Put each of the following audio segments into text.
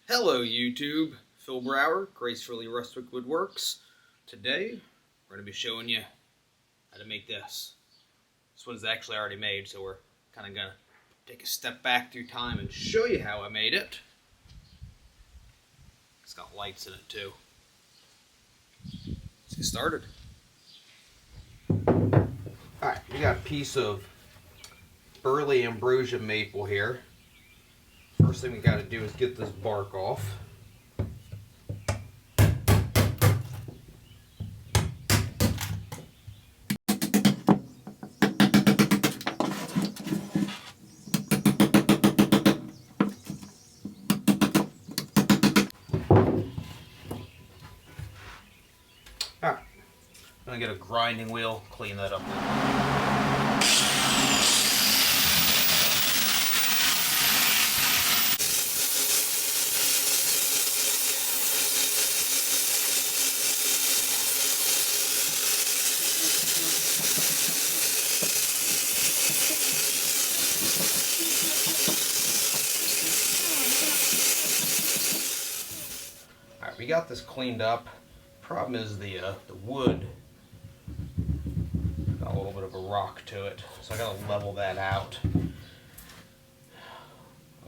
Hello YouTube, Phil Brower, Gracefully Rustic Woodworks. Today, we're going to be showing you how to make this. This one's actually already made, so we're kind of going to take a step back through time and show you how I made it. It's got lights in it too. Let's get started. Alright, we got a piece of burley ambrosia maple here. First thing we got to do is get this bark off. Alright, I'm going to get a grinding wheel, clean that up. Alright, we got this cleaned up. Problem is the wood got a little bit of a rock to it, so I gotta level that out. I'm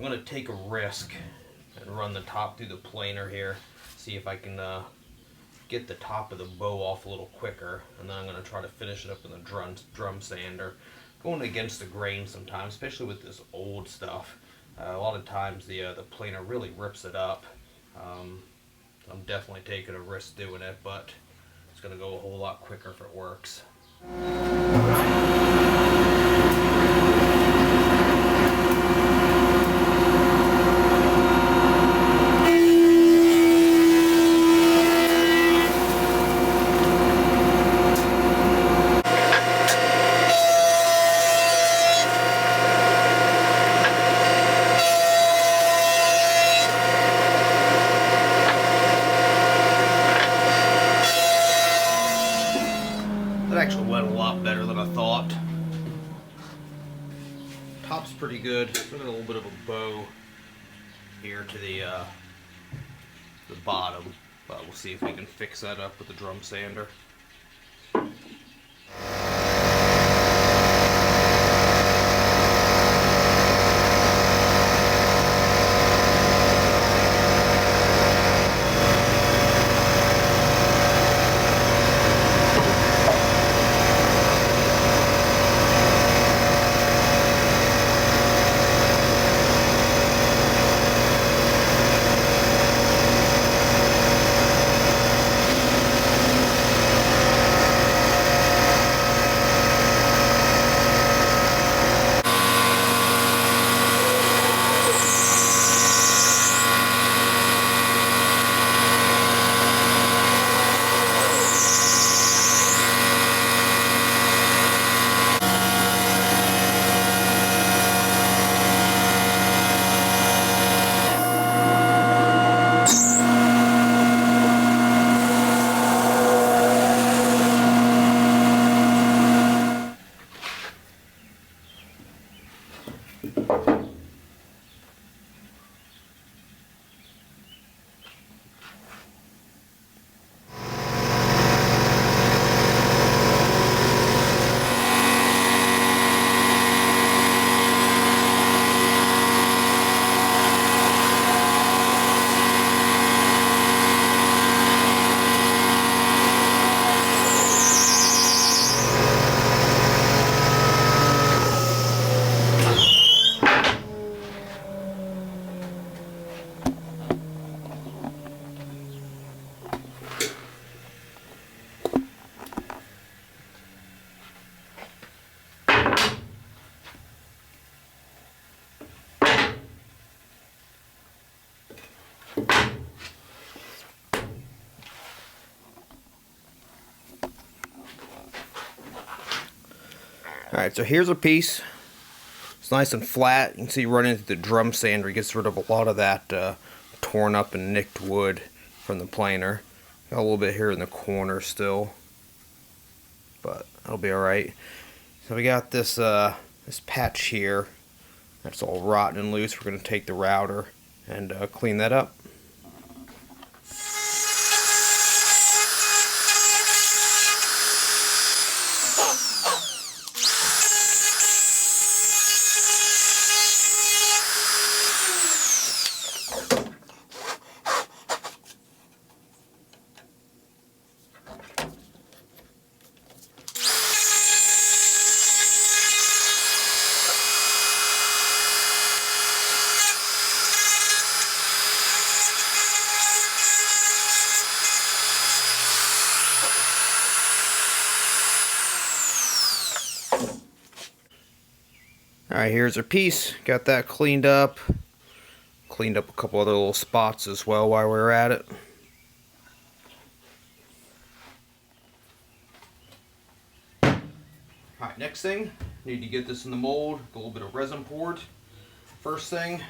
gonna take a risk and run the top through the planer here, see if I can get the top of the bow off a little quicker, and then I'm gonna try to finish it up in the drum sander. Going against the grain sometimes, especially with this old stuff. A lot of times the planer really rips it up. I'm definitely taking a risk doing it, but it's going to go a whole lot quicker if it works. That actually went a lot better than I thought. Top's pretty good. Got a little bit of a bow here to the bottom, but we'll see if we can fix that up with the drum sander. Alright, so here's a piece. It's nice and flat. You can see running into the drum sander, it gets rid of a lot of that torn up and nicked wood from the planer. Got a little bit here in the corner still, but that'll be alright. So we got this this patch here that's all rotten and loose. We're going to take the router and clean that up. Alright, here's our piece. Got that cleaned up. Cleaned up a couple other little spots as well while we were at it. Alright, next thing, need to get this in the mold, a little bit of resin poured. First thing,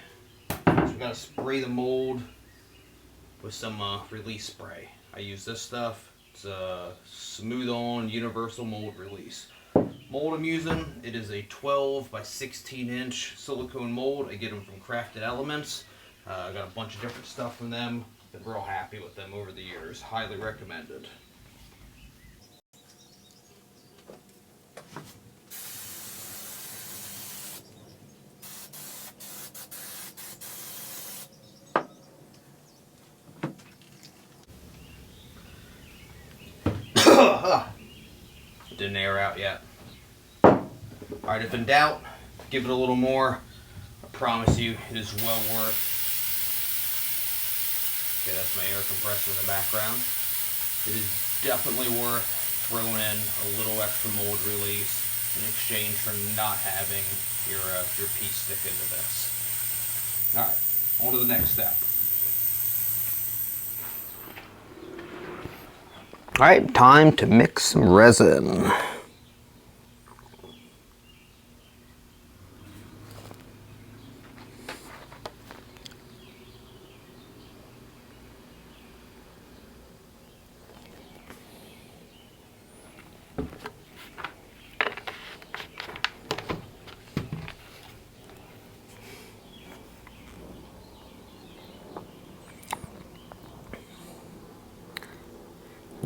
is we gotta spray the mold with some release spray. I use this stuff. It's a smooth on universal mold release. Mold I'm using, it is a 12 by 16 inch silicone mold. I get them from Crafted Elements. I got a bunch of different stuff from them. Been real happy with them over the years. Highly recommended. Didn't air out yet. Alright, if in doubt, give it a little more. I promise you, it is well worth. Okay, that's my air compressor in the background. It is definitely worth throwing in a little extra mold release in exchange for not having your piece stick into this. Alright, on to the next step. Alright, time to mix some resin.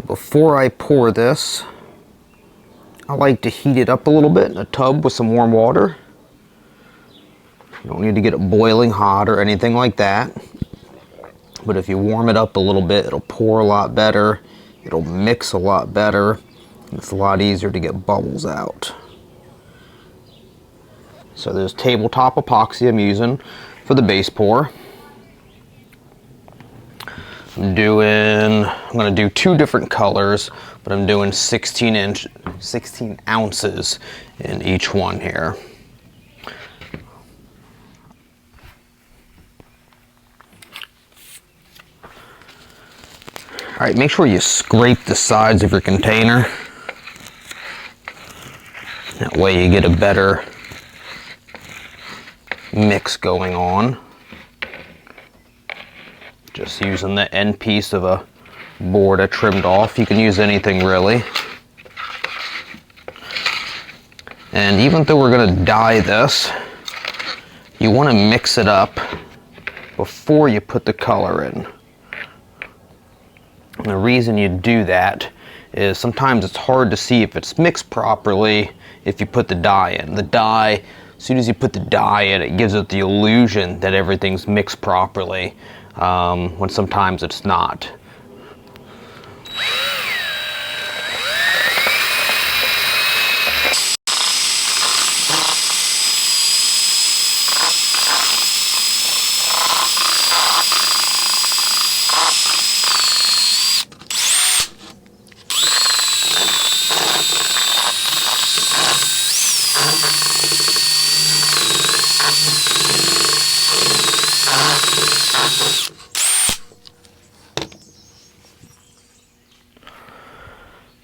Before I pour this, I like to heat it up a little bit in a tub with some warm water. You don't need to get it boiling hot or anything like that. But if you warm it up a little bit, it'll pour a lot better. It'll mix a lot better. And it's a lot easier to get bubbles out. So there's tabletop epoxy I'm using for the base pour. I'm going to do two different colors, but I'm doing 16 ounces in each one here. Alright, make sure you scrape the sides of your container. That way you get a better mix going on. Just using the end piece of a board I trimmed off. You can use anything really. And even though we're going to dye this, you want to mix it up before you put the color in. And the reason you do that is sometimes it's hard to see if it's mixed properly if you put the dye in. The dye, as soon as you put the dye in, it gives it the illusion that everything's mixed properly, when sometimes it's not.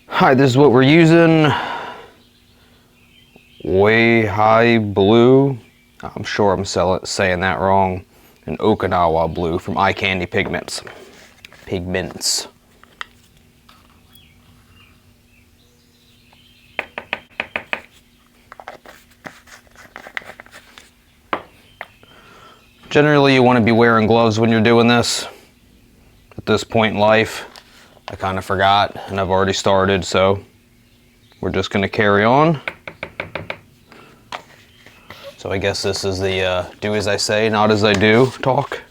Hi, this is what we're using. WOBBLE. I'm sure I'm saying that wrong. An Okinawa blue from Eye Candy Pigments. Generally, you want to be wearing gloves when you're doing this. At this point in life, I kind of forgot, and I've already started, so we're just going to carry on. So I guess this is the do as I say, not as I do talk.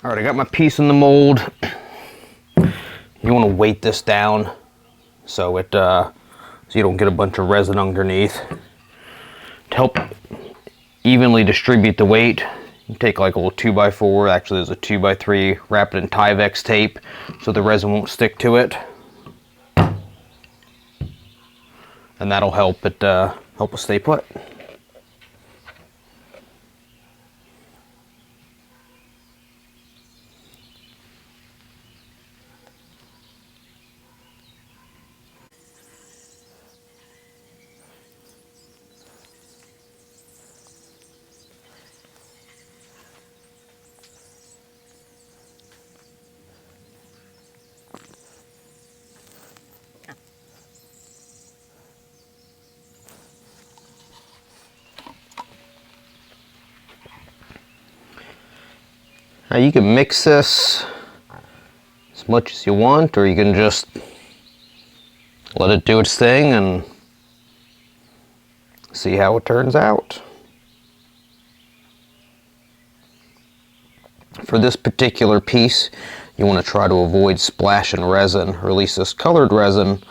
All right, I got my piece in the mold. You want to weight this down so it so you don't get a bunch of resin underneath. To help evenly distribute the weight, you take like a little 2x4, actually there's a 2x3, wrap it in Tyvek tape so the resin won't stick to it. And that'll help it stay put. Now you can mix this as much as you want, or you can just let it do its thing and see how it turns out. For this particular piece, you want to try to avoid splashing resin, or at least this colored resin,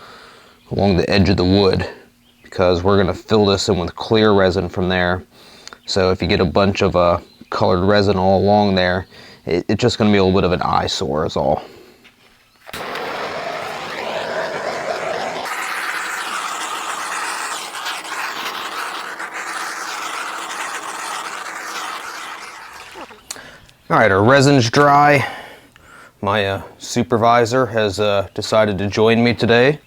along the edge of the wood, because we're going to fill this in with clear resin from there. So if you get a bunch of colored resin all along there, it's just going to be a little bit of an eyesore is all. All right, our resin's dry. My supervisor has decided to join me today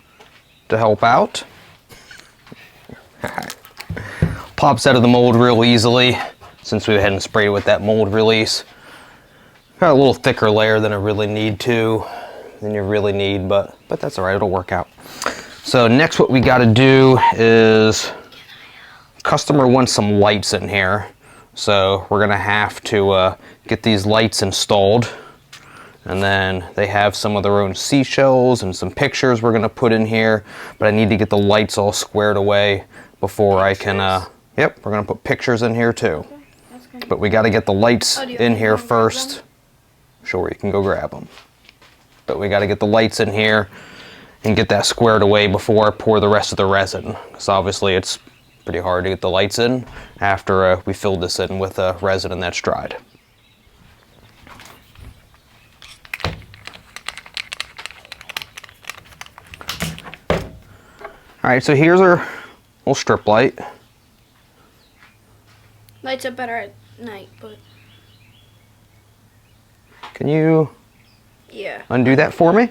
to help out. Pops out of the mold real easily since we went ahead and sprayed it with that mold release. Got a little thicker layer than you really need, but that's all right, it'll work out. So next what we got to do is, customer wants some lights in here. So we're gonna have to get these lights installed, and then they have some of their own seashells and some pictures we're gonna put in here, but I need to get the lights all squared away before I can, yep, we're gonna put pictures in here too. But we gotta get the lights in here first. Sure, you can go grab them. But we gotta get the lights in here and get that squared away before I pour the rest of the resin. Because obviously it's pretty hard to get the lights in after we filled this in with resin and that's dried. Alright, so here's our little strip light. Lights are better at night, but... Can you undo that for me?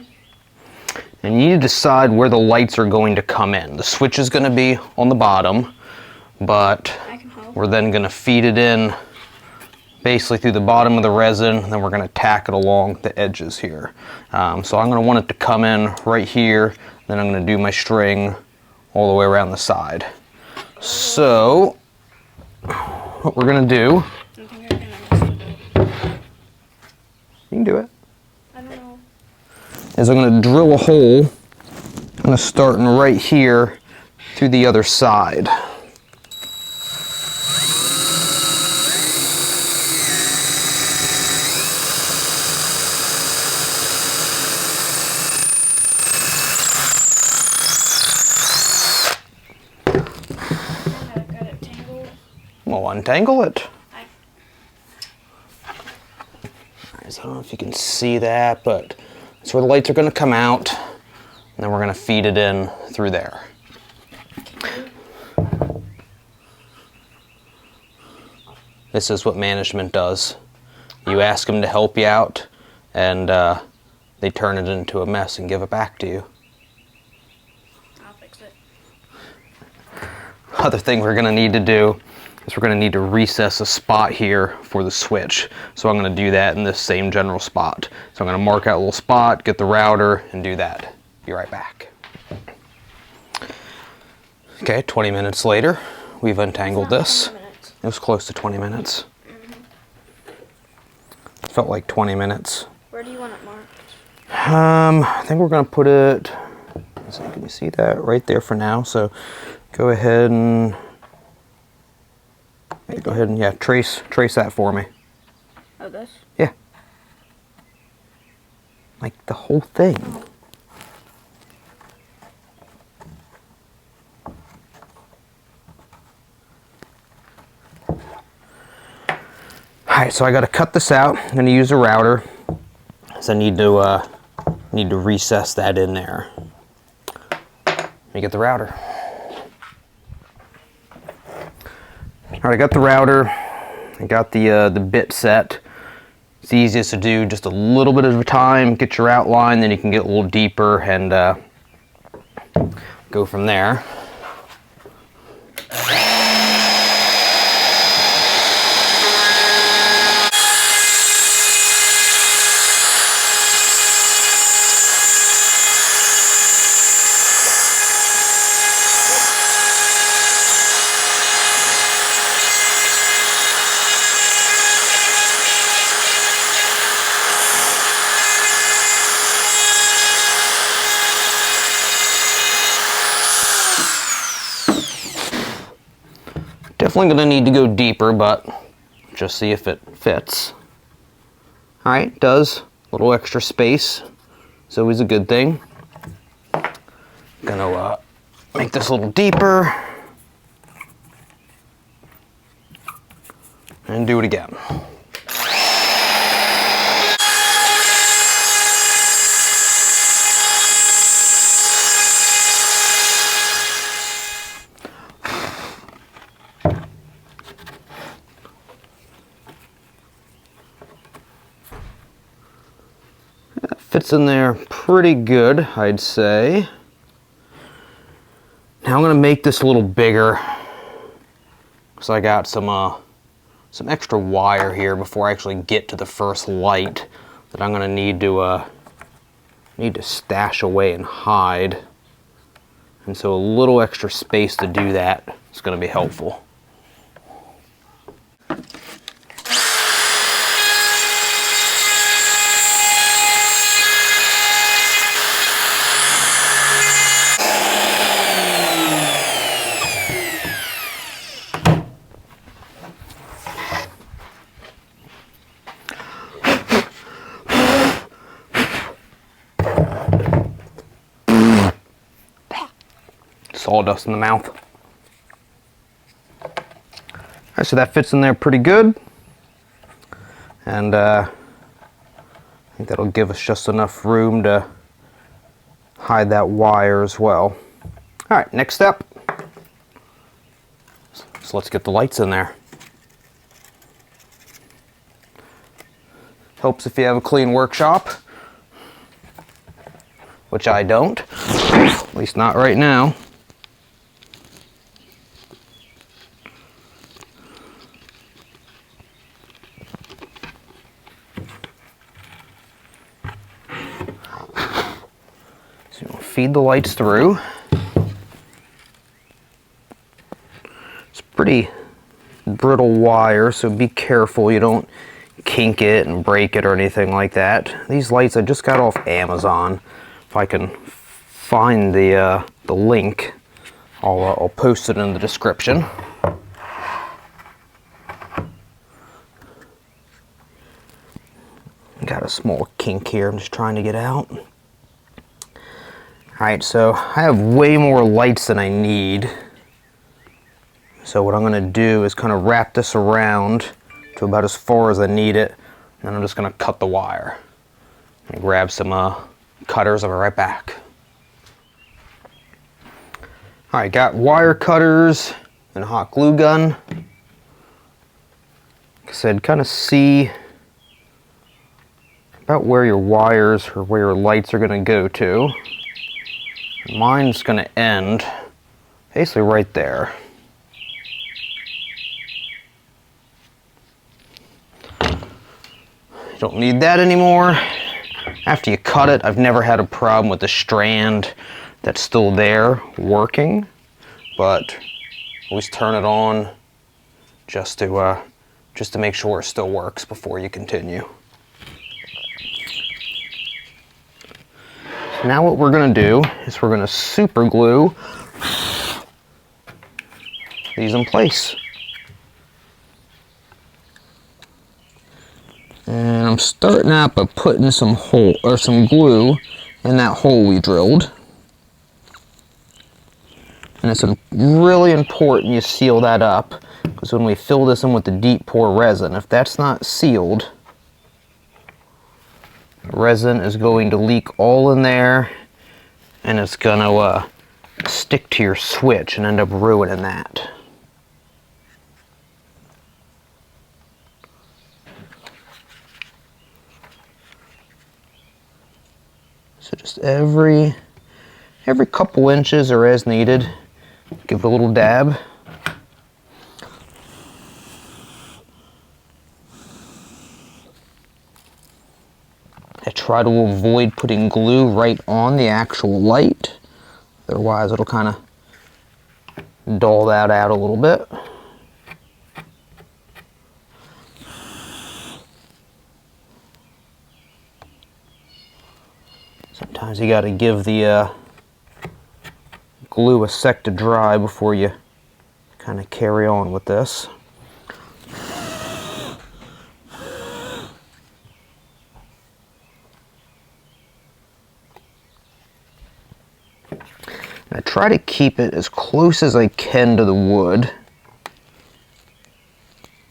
And you need to decide where the lights are going to come in. The switch is going to be on the bottom, but we're then going to feed it in basically through the bottom of the resin, and then we're going to tack it along the edges here. So I'm going to want it to come in right here, then I'm going to do my string all the way around the side. So what we're going to do, you can do it. I don't know. Is I'm going to drill a hole. I'm going to start right here through the other side. Got it tangled. We'll untangle it. So I don't know if you can see that, but that's where the lights are going to come out, and then we're going to feed it in through there. This is what management does. You ask them to help you out, and they turn it into a mess and give it back to you. I'll fix it. Other thing we're going to need to do is we're going to need to recess a spot here for the switch. So I'm going to do that in this same general spot. So I'm going to mark out a little spot, get the router, and do that. Be right back. Okay, 20 minutes later, we've untangled this. It was close to 20 minutes. It felt like 20 minutes. Where do you want it marked? I think we're going to put it, can you see that? Right there for now. So go ahead and trace that for me. Oh, this? Yeah. Like the whole thing. Alright, so I gotta cut this out. I'm gonna use a router. So I need to recess that in there. Let me get the router. Alright, I got the router. I got the bit set. It's easiest to do just a little bit at a time, get your outline, then you can get a little deeper and go from there. Definitely going to need to go deeper, but just see if it fits. Alright, does. A little extra space. It's always a good thing. Gonna make this a little deeper. And do it again. Fits in there pretty good, I'd say. Now I'm gonna make this a little bigger because I got some extra wire here before I actually get to the first light that I'm gonna need to stash away and hide. And so a little extra space to do that is gonna be helpful. Sawdust in the mouth. Alright, so that fits in there pretty good. And I think that'll give us just enough room to hide that wire as well. Alright, next step. So let's get the lights in there. Helps if you have a clean workshop, which I don't, at least not right now. So feed the lights through. It's pretty brittle wire, so be careful you don't kink it and break it or anything like that. These lights I just got off Amazon. If I can find the link, I'll post it in the description. Got a small kink here I'm just trying to get out. Alright, so I have way more lights than I need. So what I'm going to do is kind of wrap this around to about as far as I need it. And then I'm just going to cut the wire. And grab some cutters, I'll be right back. Alright, got wire cutters and a hot glue gun. Like I said, kind of see about where your wires or where your lights are going to go to. Mine's going to end basically right there. You don't need that anymore. After you cut it, I've never had a problem with the strand that's still there working, but always turn it on just to make sure it still works before you continue. Now what we're going to do is we're going to super glue these in place. And I'm starting out by putting some glue in that hole we drilled. And it's really important you seal that up, because when we fill this in with the deep pour resin, if that's not sealed, the resin is going to leak all in there, and it's going to stick to your switch and end up ruining that. So just every couple inches or as needed, give it a little dab. I try to avoid putting glue right on the actual light, otherwise it'll kind of dull that out a little bit. Sometimes you got to give the glue a sec to dry before you kind of carry on with this. I try to keep it as close as I can to the wood,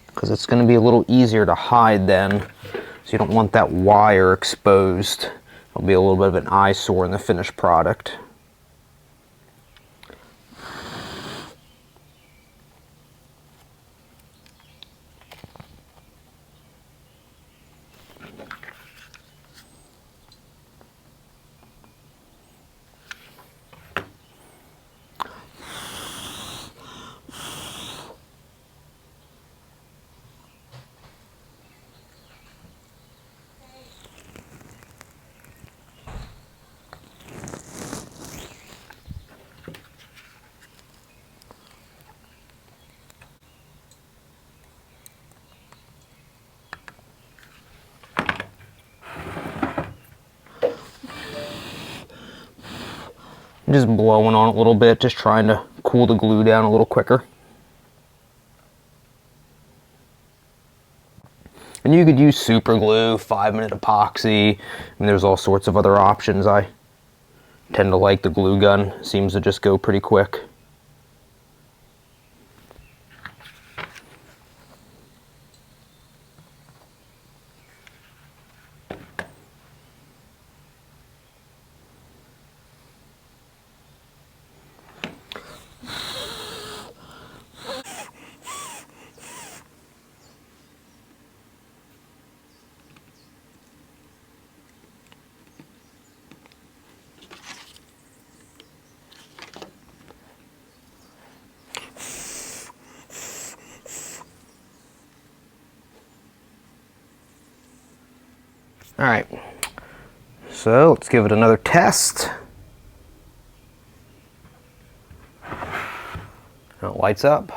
because it's going to be a little easier to hide then, so you don't want that wire exposed. It'll be a little bit of an eyesore in the finished product. I'm just blowing on it a little bit, just trying to cool the glue down a little quicker. And you could use super glue, 5-minute epoxy, and there's all sorts of other options. I tend to like the glue gun, seems to just go pretty quick. All right, so let's give it another test. Now it lights up.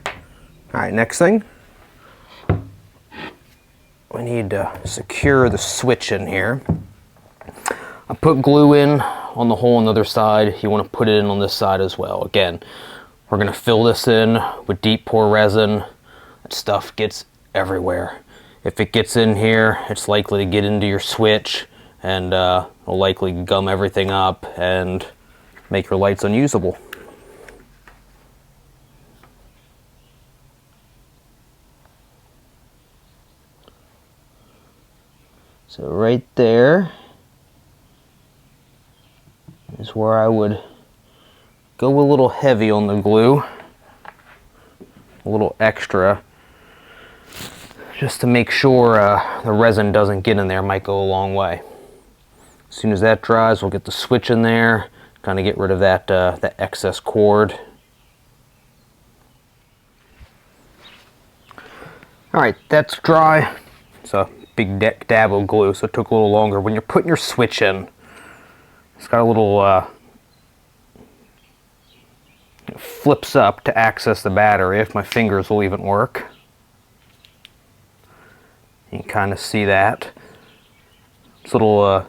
All right, next thing, we need to secure the switch in here. I put glue in on the hole on the other side. You want to put it in on this side as well. Again, we're going to fill this in with deep pour resin. That stuff gets everywhere. If it gets in here, it's likely to get into your switch, and it'll likely gum everything up and make your lights unusable. So right there is where I would go a little heavy on the glue, a little extra, just to make sure the resin doesn't get in there. Might go a long way. As soon as that dries, we'll get the switch in there, kind of get rid of that excess cord. All right, that's dry. It's a big dab of glue, so it took a little longer. When you're putting your switch in, it's got a little flips up to access the battery, if my fingers will even work. You can kind of see that. This little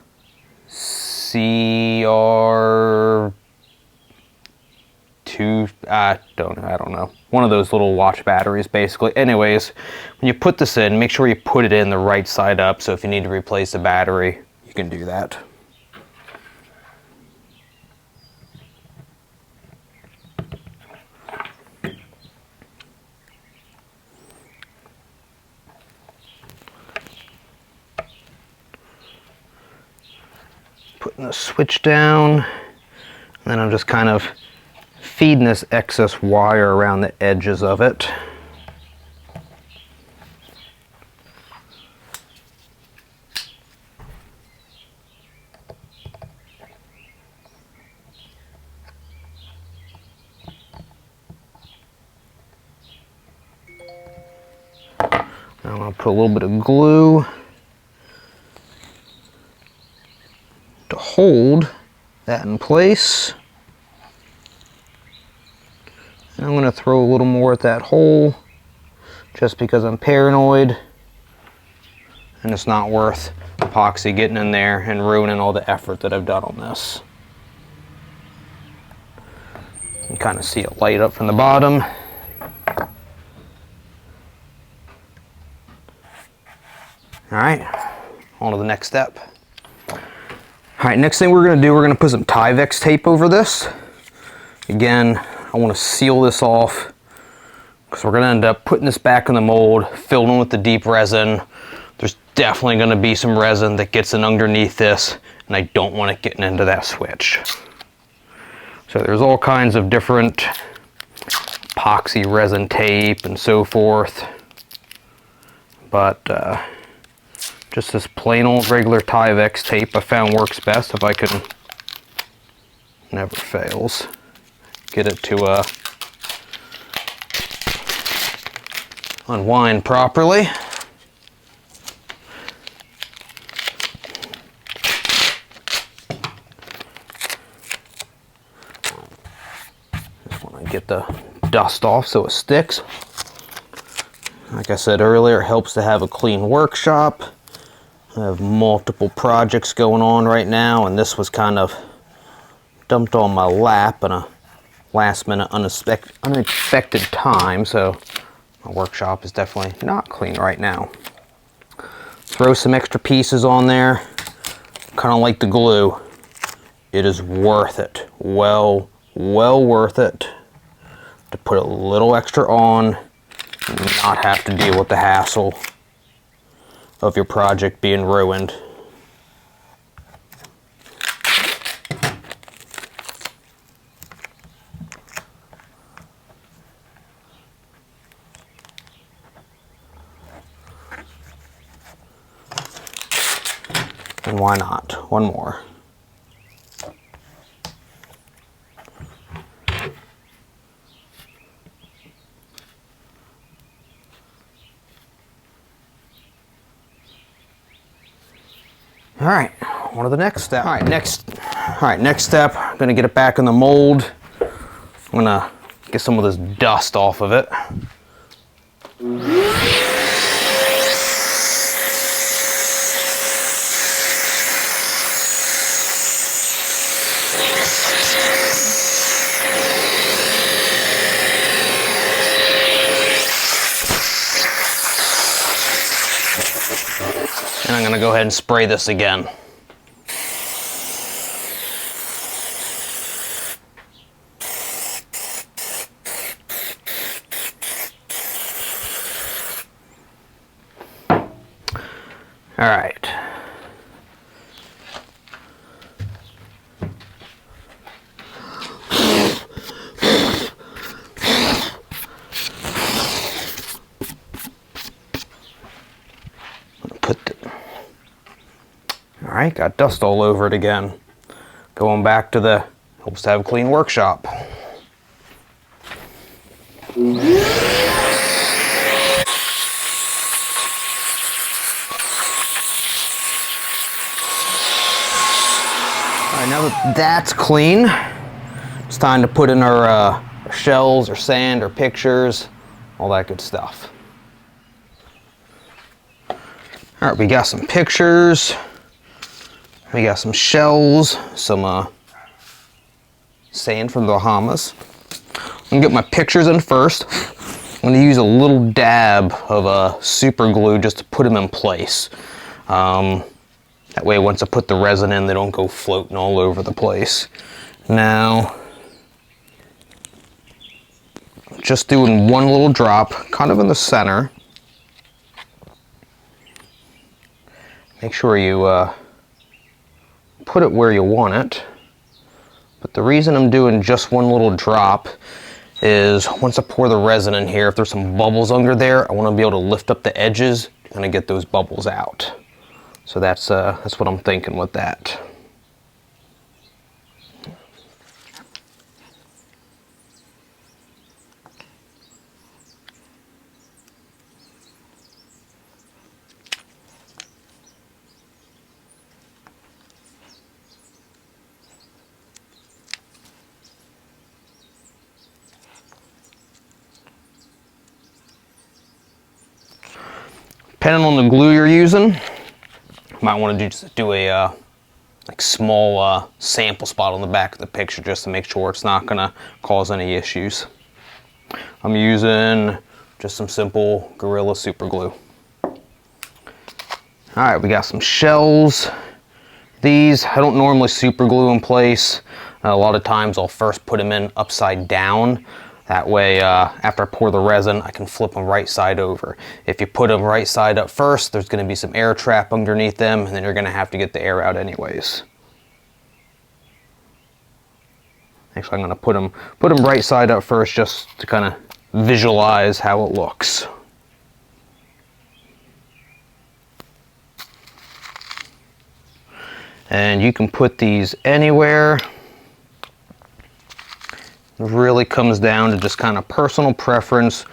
CR2 I don't know. One of those little watch batteries, basically. Anyways, when you put this in, make sure you put it in the right side up, so if you need to replace the battery, you can do that. Putting the switch down, and then I'm just kind of feeding this excess wire around the edges of it. Now I'm going to put a little bit of glue to hold that in place. And I'm going to throw a little more at that hole just because I'm paranoid and it's not worth epoxy getting in there and ruining all the effort that I've done on this. You can kind of see it light up from the bottom. Alright, on to the next step. Alright, next thing we're going to do, we're going to put some Tyvek tape over this. Again, I want to seal this off because we're going to end up putting this back in the mold, filling with the deep resin. There's definitely going to be some resin that gets in underneath this, and I don't want it getting into that switch. So there's all kinds of different epoxy resin tape and so forth, but just this plain old regular Tyvek tape I found works best if I can, never fails, get it to unwind properly. Just want to get the dust off so it sticks. Like I said earlier, it helps to have a clean workshop. I have multiple projects going on right now, and this was kind of dumped on my lap in a last minute unexpected time, so my workshop is definitely not clean right now. Throw some extra pieces on there, kind of like the glue. It is worth it, well worth it to put a little extra on and not have to deal with the hassle of your project being ruined. And why not? One more. All right, on to the next step. All right, next step, I'm gonna get it back in the mold. I'm gonna get some of this dust off of it. And I'm gonna go ahead and spray this again. All right. Alright, got dust all over it again. Going back to the helps to have a clean workshop. Alright, now that that's clean, it's time to put in our shells or sand or pictures, all that good stuff. Alright, we got some pictures. We got some shells, some sand from the Bahamas. I'm gonna get my pictures in first. I'm gonna use a little dab of super glue just to put them in place. That way once I put the resin in, they don't go floating all over the place. Now, just doing one little drop, kind of in the center. Make sure you put it where you want it. But the reason I'm doing just one little drop is once I pour the resin in here, if there's some bubbles under there, I want to be able to lift up the edges and get those bubbles out. So that's what I'm thinking with that. Depending on the glue you're using, you might want to just do a like small sample spot on the back of the picture just to make sure it's not going to cause any issues. I'm using just some simple Gorilla super glue. Alright, we got some shells. These, I don't normally super glue in place. A lot of times I'll first put them in upside down. That way, after I pour the resin, I can flip them right side over. If you put them right side up first, there's going to be some air trap underneath them, and then you're going to have to get the air out anyways. Actually, I'm going to put them right side up first just to kind of visualize how it looks. And you can put these anywhere. It really comes down to just kind of personal preference,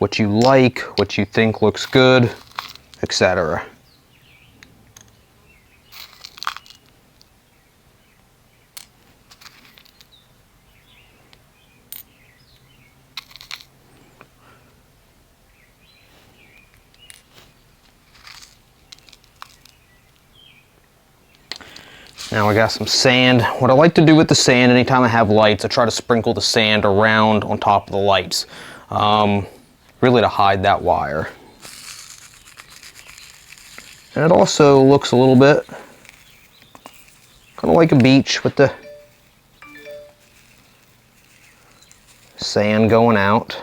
what you like, what you think looks good, etc. Now I got some sand. What I like to do with the sand, anytime I have lights, I try to sprinkle the sand around on top of the lights, really to hide that wire. And it also looks a little bit kind of like a beach with the sand going out.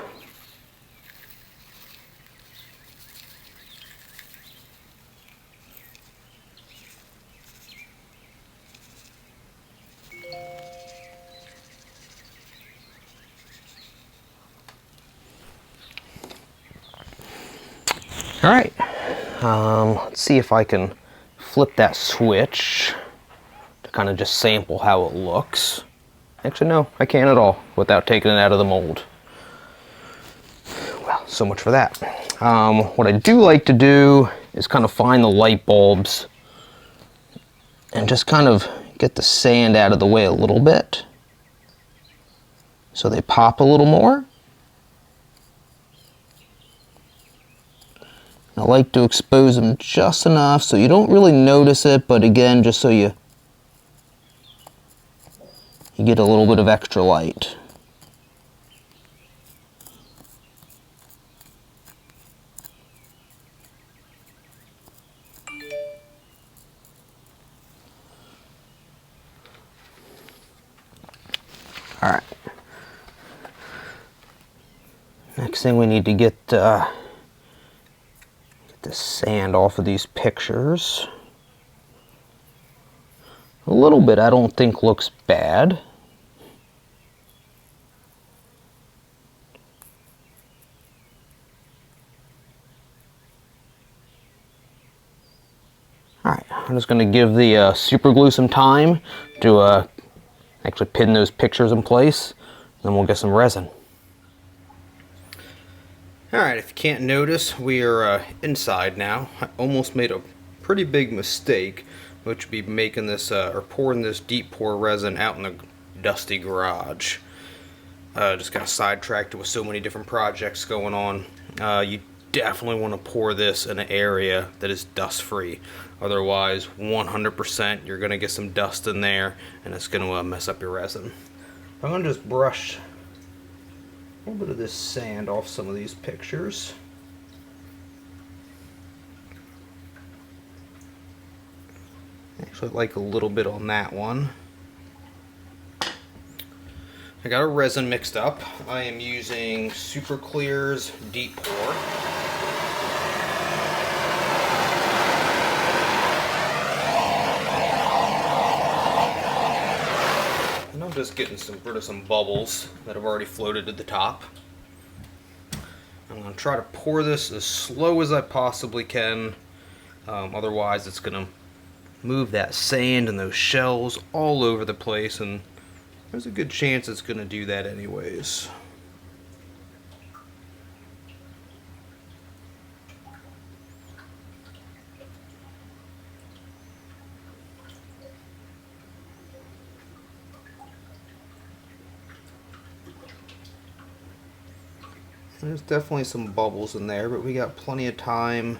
All right, let's see if I can flip that switch to kind of just sample how it looks. Actually, no, I can't at all without taking it out of the mold. Well, so much for that. What I do like to do is kind of find the light bulbs and just kind of get the sand out of the way a little bit so they pop a little more. I like to expose them just enough so you don't really notice it, but again, just so you get a little bit of extra light. All right. Next thing we need to get the sand off of these pictures. A little bit I don't think looks bad. Alright, I'm just going to give the super glue some time to actually pin those pictures in place, then we'll get some resin. Alright, if you can't notice, we are inside now. I almost made a pretty big mistake, which would be making this, or pouring this deep pour resin out in the dusty garage. Just got sidetracked with so many different projects going on. You definitely want to pour this in an area that is dust free. Otherwise, 100% you're going to get some dust in there and it's going to mess up your resin. I'm going to just brush A little bit of this sand off some of these pictures. Actually, I like a little bit on that one. I got a resin mixed up. I am using Super Clear's Deep Pour. And I'm just getting rid of some bubbles that have already floated to the top. I'm going to try to pour this as slow as I possibly can. Otherwise, it's going to move that sand and those shells all over the place, and there's a good chance it's going to do that anyways. There's definitely some bubbles in there, but we got plenty of time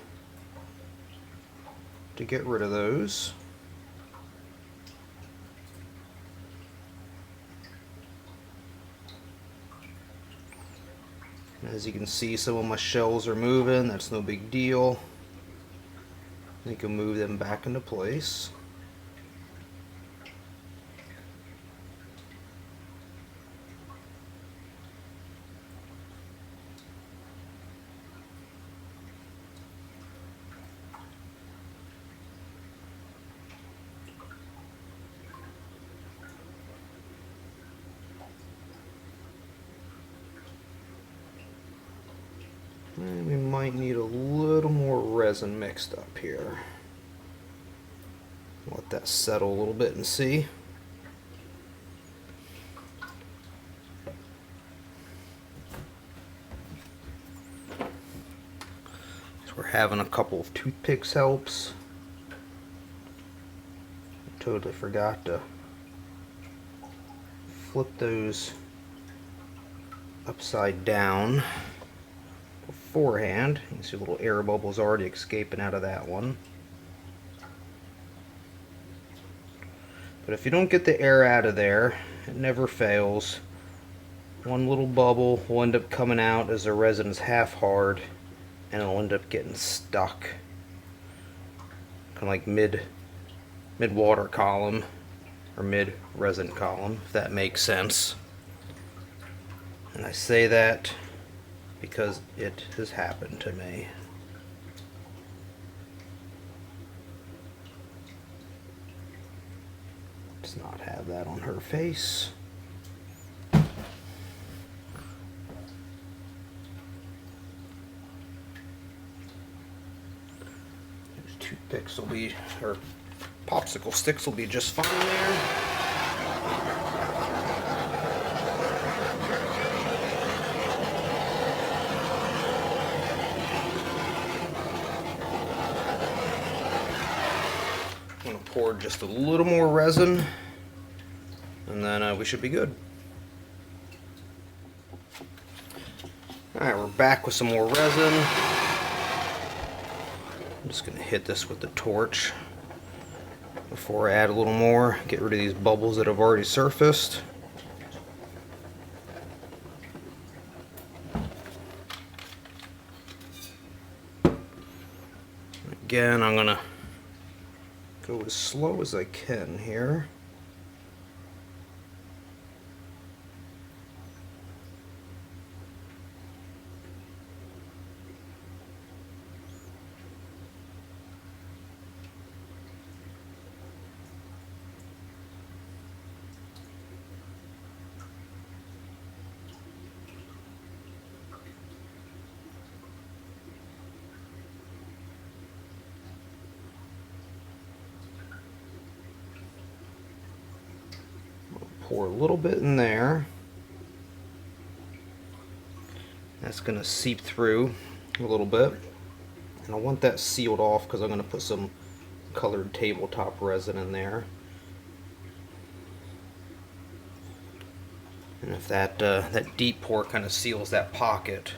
to get rid of those. As you can see, some of my shells are moving. That's no big deal. You can move them back into place. And we might need a little more resin mixed up here. Let that settle a little bit and see. So we're having a couple of toothpicks helps. I totally forgot to flip those upside down beforehand. You can see little air bubbles already escaping out of that one. But if you don't get the air out of there, it never fails. One little bubble will end up coming out as the resin is half hard, and it'll end up getting stuck. Kind of like mid water column or mid resin column, if that makes sense. And I say that because it has happened to me. Let's not have that on her face. Those toothpicks will be, or popsicle sticks will be just fine there. Pour just a little more resin, and then we should be good. Alright, we're back with some more resin. I'm just going to hit this with the torch before I add a little more. Get rid of these bubbles that have already surfaced. Again, I'm going to go as slow as I can here. Pour a little bit in there. That's going to seep through a little bit. And I want that sealed off because I'm going to put some colored tabletop resin in there. And if that deep pour kind of seals that pocket,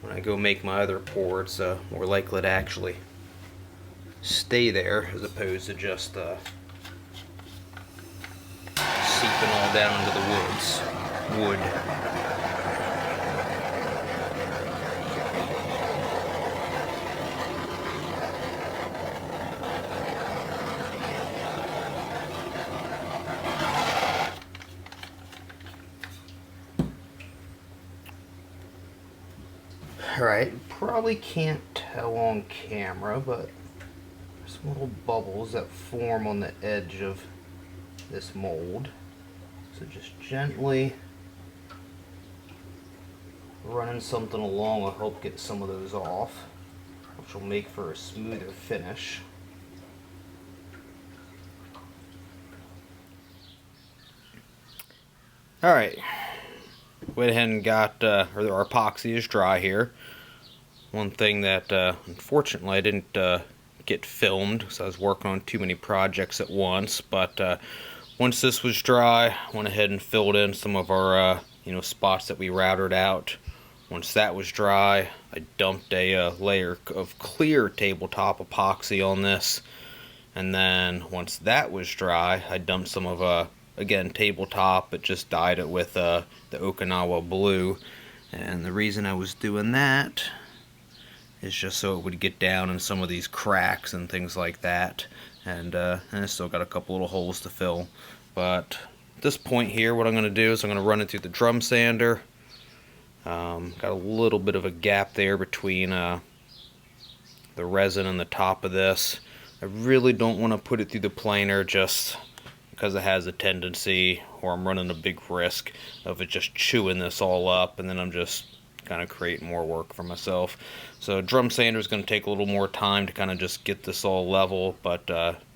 when I go make my other pour, it's more likely to actually stay there as opposed to just seeping all down into the wood. Alright, probably can't tell on camera, but there's some little bubbles that form on the edge of this mold. So just gently running something along will help get some of those off, which will make for a smoother finish. Alright, went ahead and got, our epoxy is dry here. One thing that unfortunately I didn't get filmed because I was working on too many projects at once, but once this was dry, went ahead and filled in some of our spots that we routed out. Once that was dry, I dumped a layer of clear tabletop epoxy on this, and then once that was dry, I dumped some of again tabletop, but just dyed it with the Okinawa blue. And the reason I was doing that is just so it would get down in some of these cracks and things like that. And I still got a couple little holes to fill. But at this point here, what I'm going to do is I'm going to run it through the drum sander. Got a little bit of a gap there between the resin and the top of this. I really don't want to put it through the planer just because it has a tendency, or I'm running a big risk of it just chewing this all up, and then I'm just kind of creating more work for myself. So drum sander is going to take a little more time to kind of just get this all level, but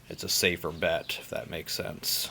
it's a safer bet, if that makes sense.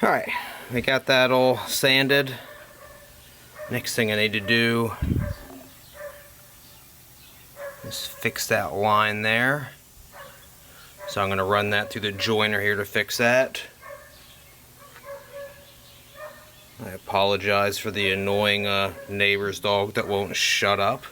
Alright, we got that all sanded. Next thing I need to do is fix that line there. So I'm going to run that through the joiner here to fix that. I apologize for the annoying neighbor's dog that won't shut up.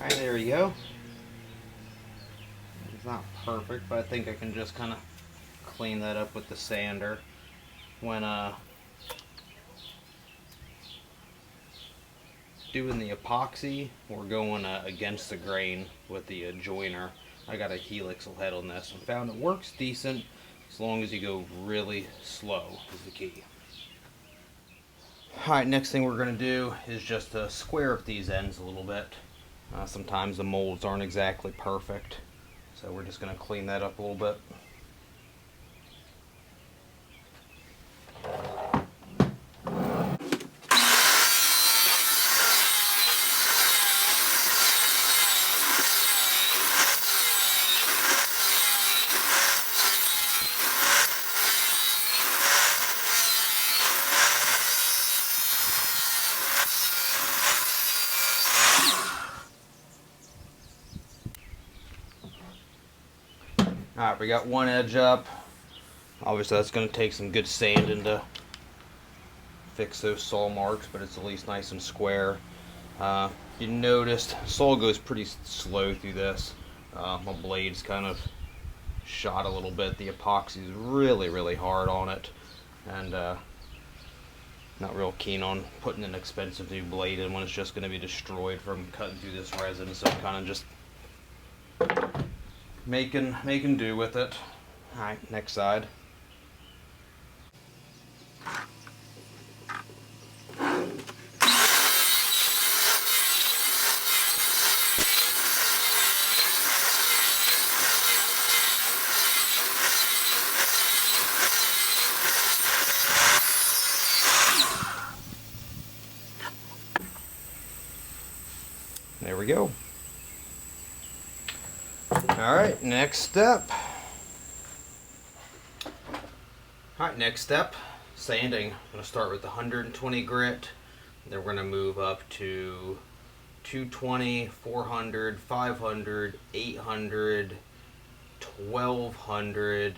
Alright, there we go. It's not perfect, but I think I can just kind of clean that up with the sander. When doing the epoxy, we're going against the grain with the joiner. I got a helical head on this and found it works decent as long as you go really slow is the key. Alright, next thing we're going to do is just square up these ends a little bit. Sometimes the molds aren't exactly perfect, so we're just going to clean that up a little bit. Alright, we got one edge up. Obviously that's going to take some good sanding to fix those saw marks, but it's at least nice and square. You noticed saw goes pretty slow through this. My blade's kind of shot a little bit. The epoxy is really hard on it, and not real keen on putting an expensive new blade in when it's just going to be destroyed from cutting through this resin. So I'm kind of just making do with it. All right, next side. There we go. Alright, next step. Alright, next step, sanding. I'm going to start with the 120 grit. Then we're going to move up to 220, 400, 500, 800, 1200,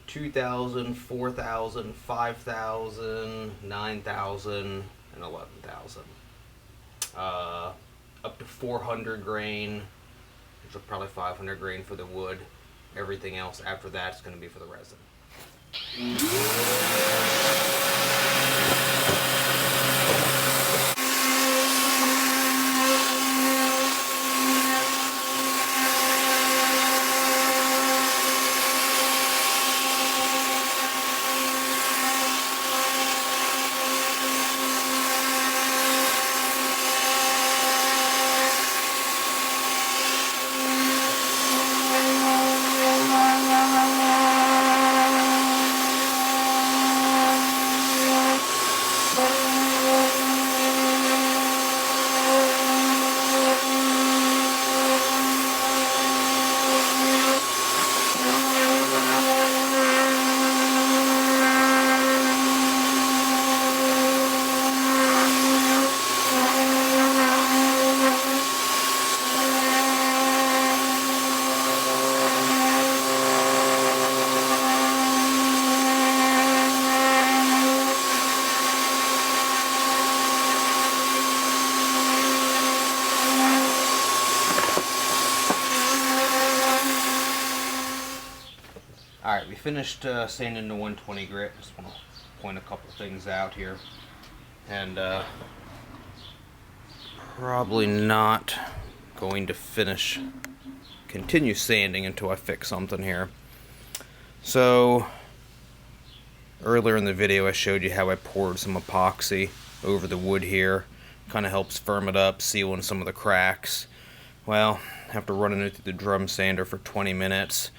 2000, 4000, 5000, 9000, and 11,000. Up to 400 grain, which is probably 500 grain for the wood. Everything else after that is going to be for the resin. Alright, we finished sanding the 120 grit. Just want to point a couple things out here. And probably not going to continue sanding until I fix something here. So, earlier in the video I showed you how I poured some epoxy over the wood here. Kind of helps firm it up, seal in some of the cracks. Well, after running it through the drum sander for 20 minutes,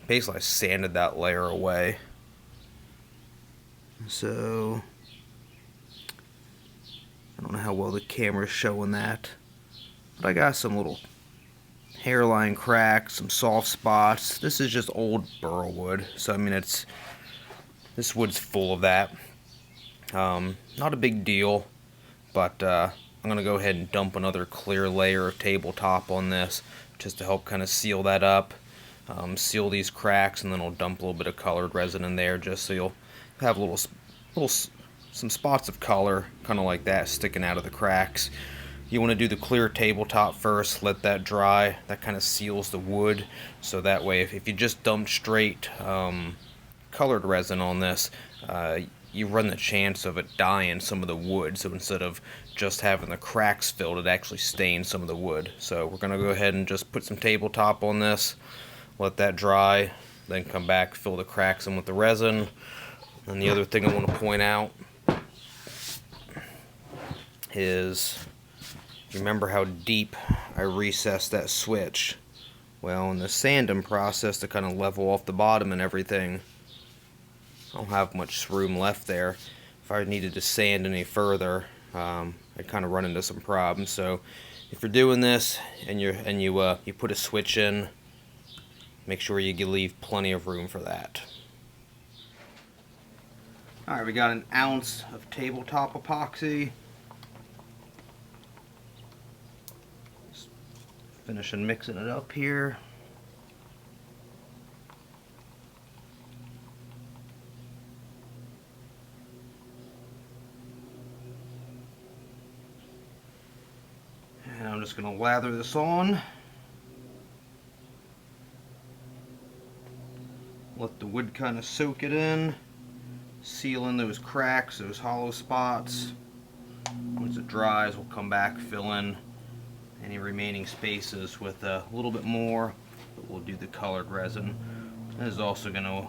basically I sanded that layer away. So I don't know how well the camera's showing that, but I got some little hairline cracks, some soft spots. This is just old burl wood, so I mean this wood's full of that. Not a big deal, but I'm gonna go ahead and dump another clear layer of tabletop on this just to help kind of seal that up. Seal these cracks, and then I'll dump a little bit of colored resin in there just so you'll have some spots of color kind of like that sticking out of the cracks. You want to do the clear tabletop first, let that dry. That kind of seals the wood, so that way if you just dump straight colored resin on this, you run the chance of it dyeing some of the wood. So instead of just having the cracks filled, it actually stains some of the wood. So we're going to go ahead and just put some tabletop on this, let that dry, then come back, fill the cracks in with the resin. And the other thing I want to point out is, you remember how deep I recessed that switch? Well, in the sanding process to kind of level off the bottom and everything, I don't have much room left there. If I needed to sand any further, I'd kind of run into some problems. So if you're doing this and you put a switch in, make sure you leave plenty of room for that. Alright, we got an ounce of tabletop epoxy. Just finishing mixing it up here. just going to lather this on. Let the wood kind of soak it in. Seal in those cracks, those hollow spots. Once it dries, we'll come back, fill in any remaining spaces with a little bit more, but we'll do the colored resin. This is also going to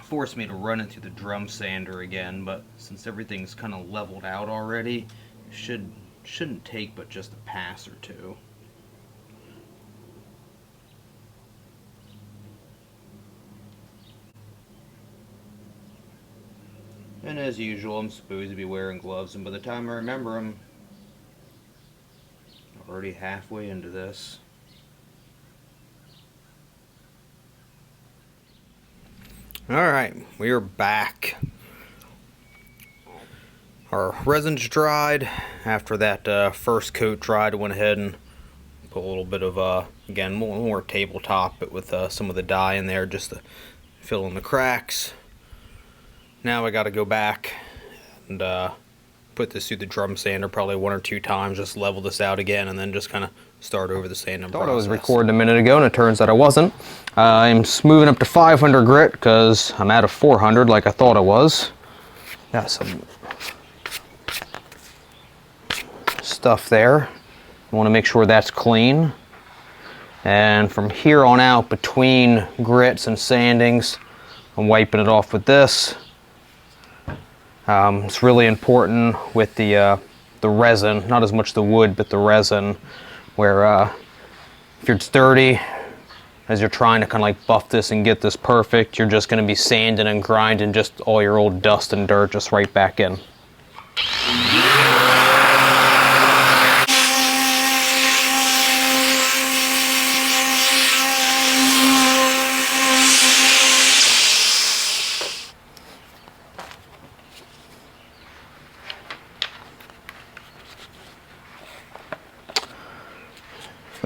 force me to run it through the drum sander again, but since everything's kind of leveled out already, it shouldn't take but just a pass or two. And as usual, I'm supposed to be wearing gloves, and by the time I remember, I'm already halfway into this. Alright, we are back. Our resin's dried. After that first coat dried, I went ahead and put a little bit of, again, more tabletop, but with some of the dye in there just to fill in the cracks. Now I got to go back and put this through the drum sander probably 1 or 2 times, just level this out again, and then just kind of start over the sanding process. I was recording a minute ago, and it turns out I wasn't. I'm moving up to 500 grit because I'm out of 400 like I thought I was. Got some stuff there. I want to make sure that's clean. And from here on out, between grits and sandings, I'm wiping it off with this. It's really important with the resin, not as much the wood, but the resin, where if it's dirty, as you're trying to kind of like buff this and get this perfect, you're just going to be sanding and grinding just all your old dust and dirt just right back in.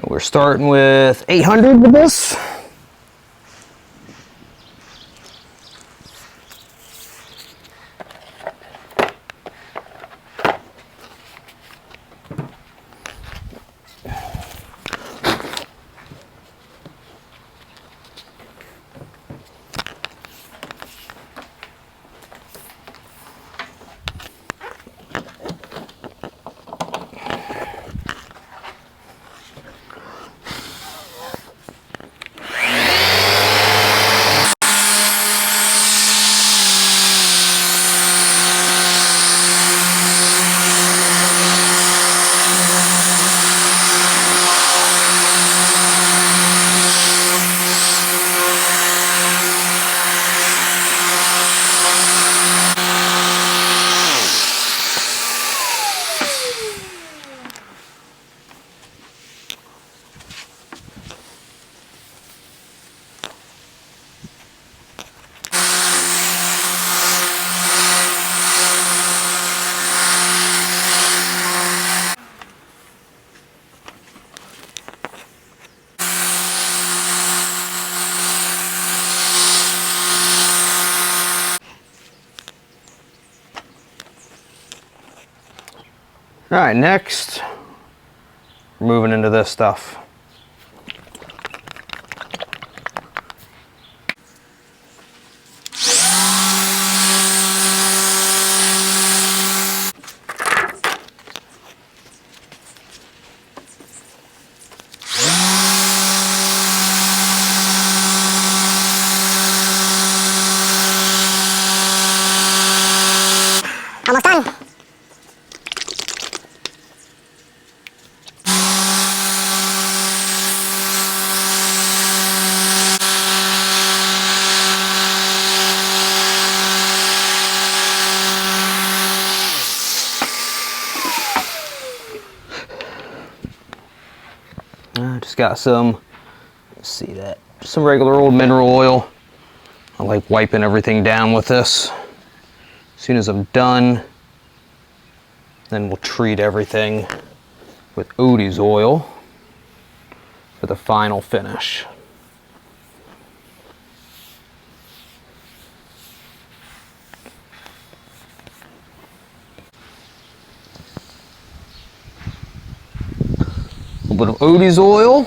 We're starting with 800 with this. Alright, next, we're moving into this stuff. Almost done. I just got some, let's see that, some regular old mineral oil. I like wiping everything down with this. As soon as I'm done, then we'll treat everything with Odie's oil for the final finish. bit of Odie's oil.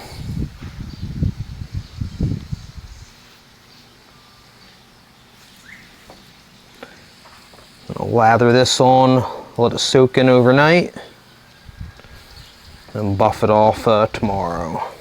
I'll lather this on, let it soak in overnight, and buff it off tomorrow.